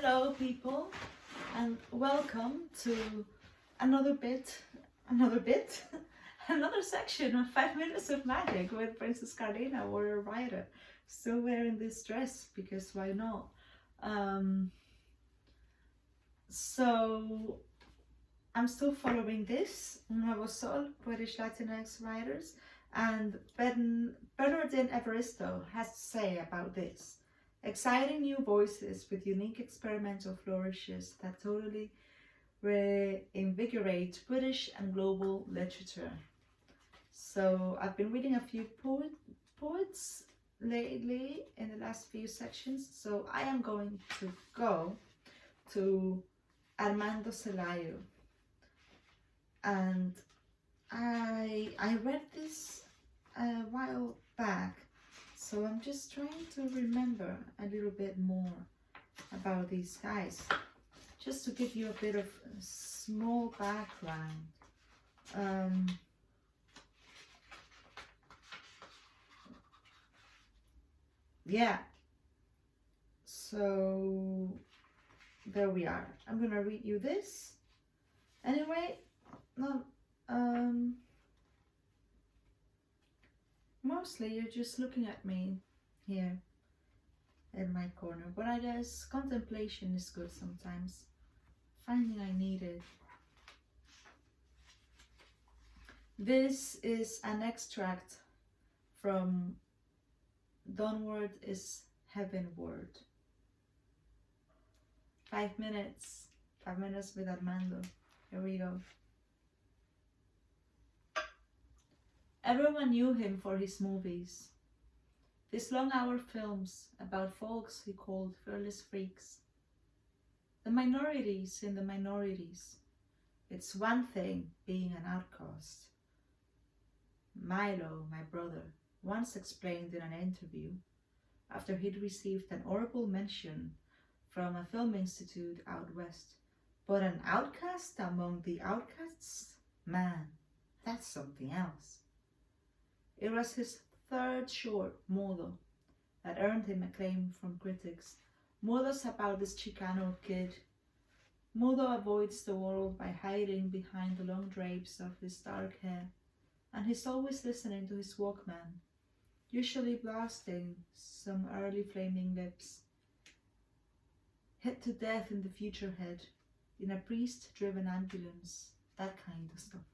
Hello people, and welcome to another bit, another section of 5 Minutes of Magic with Princess Karlina, warrior writer. Still wearing this dress because why not? So I'm still following this Un Nuevo Sol, British Latinx writers, and Bernardine Evaristo has to say about this. Exciting new voices with unique experimental flourishes that totally reinvigorate British and global literature. So I've been reading a few poets lately in the last few sections, so I am going to go to Armando Celayo. And I read this a while back, so I'm just trying to remember a little bit more about these guys, just to give you a bit of a small background. Yeah, so there we are. I'm gonna read you this. Anyway, mostly you're just looking at me here in my corner, but I guess contemplation is good sometimes. Finding I need it. This is an extract from Downward is Heavenward. 5 minutes. 5 minutes with Armando. Here we go. Everyone knew him for his movies. These long-hour films about folks he called fearless freaks. The minorities in the minorities. It's one thing being an outcast. Milo, my brother, once explained in an interview, after he'd received an horrible mention from a film institute out west. But an outcast among the outcasts? Man, that's something else. It was his third short, Modo, that earned him acclaim from critics. Modo's about this Chicano kid. Modo avoids the world by hiding behind the long drapes of his dark hair, and he's always listening to his Walkman, usually blasting some early Flaming Lips. Hit to death in the future head, in a priest-driven ambulance, that kind of stuff.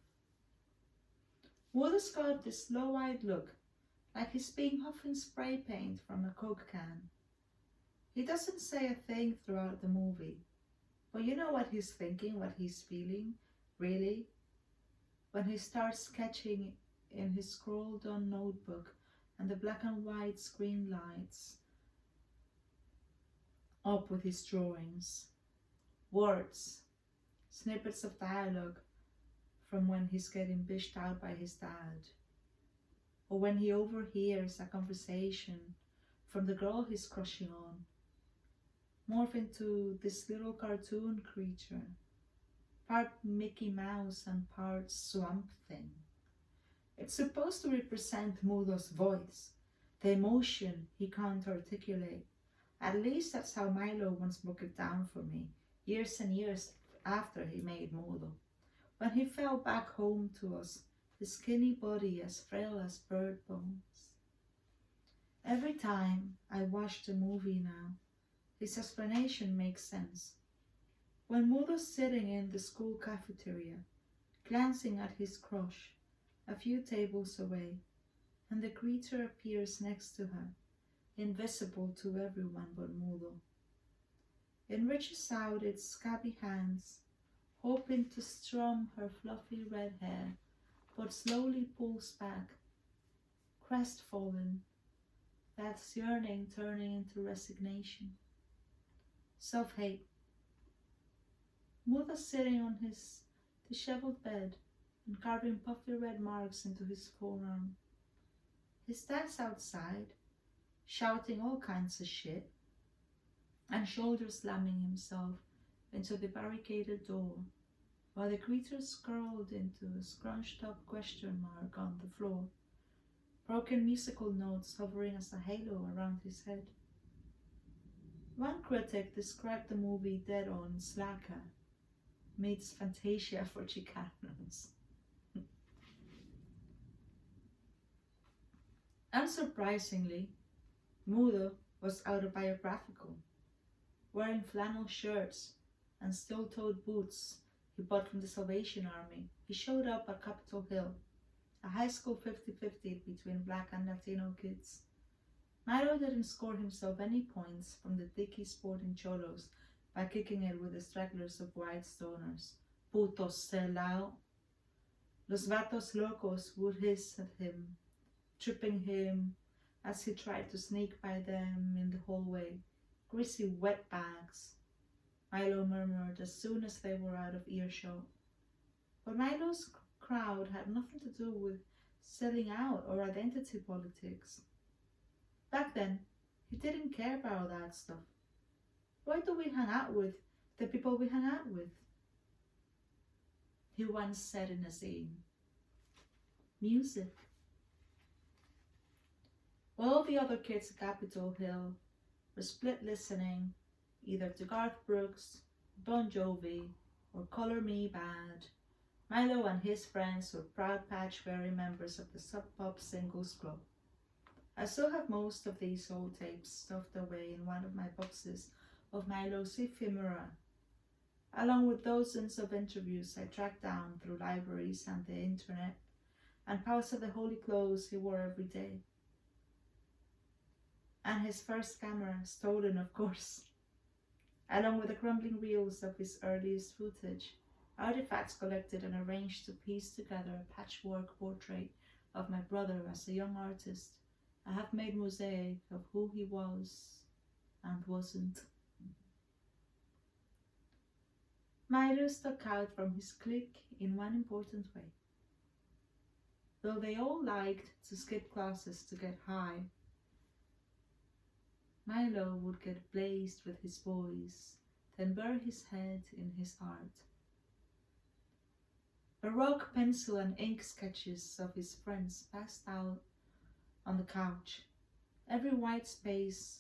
Modo's got this slow-eyed look, like he's being huffing spray paint from a Coke can. He doesn't say a thing throughout the movie, but you know what he's thinking, what he's feeling, really, when he starts sketching in his scrolled-on notebook and the black and white screen lights up with his drawings. Words, snippets of dialogue from when he's getting bished out by his dad, or when he overhears a conversation from the girl he's crushing on, morph into this little cartoon creature, part Mickey Mouse and part Swamp Thing. It's supposed to represent Mudo's voice, the emotion he can't articulate. At least that's how Milo once broke it down for me, years and years after he made Mudo. When he fell back home to us, his skinny body as frail as bird bones. Every time I watch the movie now, his explanation makes sense. When Mudo's sitting in the school cafeteria, glancing at his crush, a few tables away, and the creature appears next to her, invisible to everyone but Mudo. It reaches out its scabby hands, hoping to strum her fluffy red hair, but slowly pulls back, crestfallen, that's yearning turning into resignation. Self-hate. Mudo's sitting on his disheveled bed and carving puffy red marks into his forearm. His dad's outside, shouting all kinds of shit, and shoulder slamming himself into the barricaded door, while the creature scrawled into a scrunched up question mark on the floor, broken musical notes hovering as a halo around his head. One critic described the movie dead on slacker meets Fantasia for Chicanos. Unsurprisingly, Mudo was autobiographical, wearing flannel shirts and steel-toed boots he bought from the Salvation Army. He showed up at Capitol Hill, a high school 50-50 between black and Latino kids. Milo didn't score himself any points from the dicky sporting cholos by kicking it with the stragglers of white stoners. Putos Celayo. Los vatos locos would hiss at him, tripping him as he tried to sneak by them in the hallway. Greasy wetbags, Milo murmured as soon as they were out of earshot. But Milo's crowd had nothing to do with selling out or identity politics. Back then, he didn't care about all that stuff. Why do we hang out with the people we hang out with? He once said in a scene. Music. While all the other kids at Capitol Hill were split listening either to Garth Brooks, Bon Jovi, or Color Me Bad, Milo and his friends were proud patch-wearing members of the Sub Pop Singles Club. I still have most of these old tapes stuffed away in one of my boxes of Milo's ephemera, along with dozens of interviews I tracked down through libraries and the internet, and parts of the holy clothes he wore every day. And his first camera, stolen of course, along with the crumbling reels of his earliest footage, artifacts collected and arranged to piece together a patchwork portrait of my brother as a young artist, a half-made mosaic of who he was and wasn't. Milo stuck out from his clique in one important way. Though they all liked to skip classes to get high, Milo would get blazed with his boys, then bury his head in his art. Baroque pencil and ink sketches of his friends passed out on the couch, every white space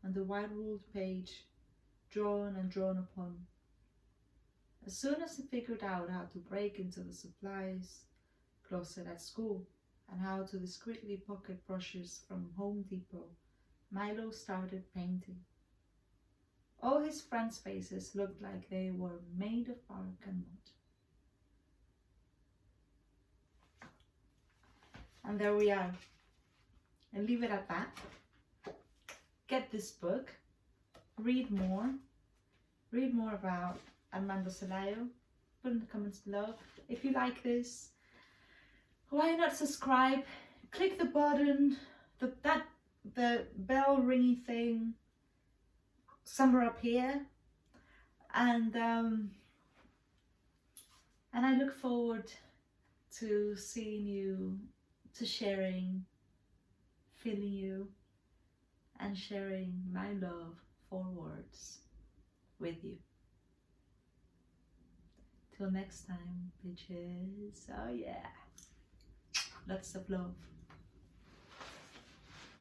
on the white-ruled page drawn and drawn upon. As soon as he figured out how to break into the supplies closet at school and how to discreetly pocket brushes from Home Depot, Milo started painting. All his friends' faces looked like they were made of bark and mud. And there we are. And leave it at that. Get this book. Read more. Read more about Armando Celayo. Put in the comments below. If you like this, why not subscribe? Click the button, the bell ringing thing somewhere up here. And I look forward to seeing you, to sharing, feeling you, and sharing my love for words with you. Till next time, bitches. Oh yeah. Lots of love.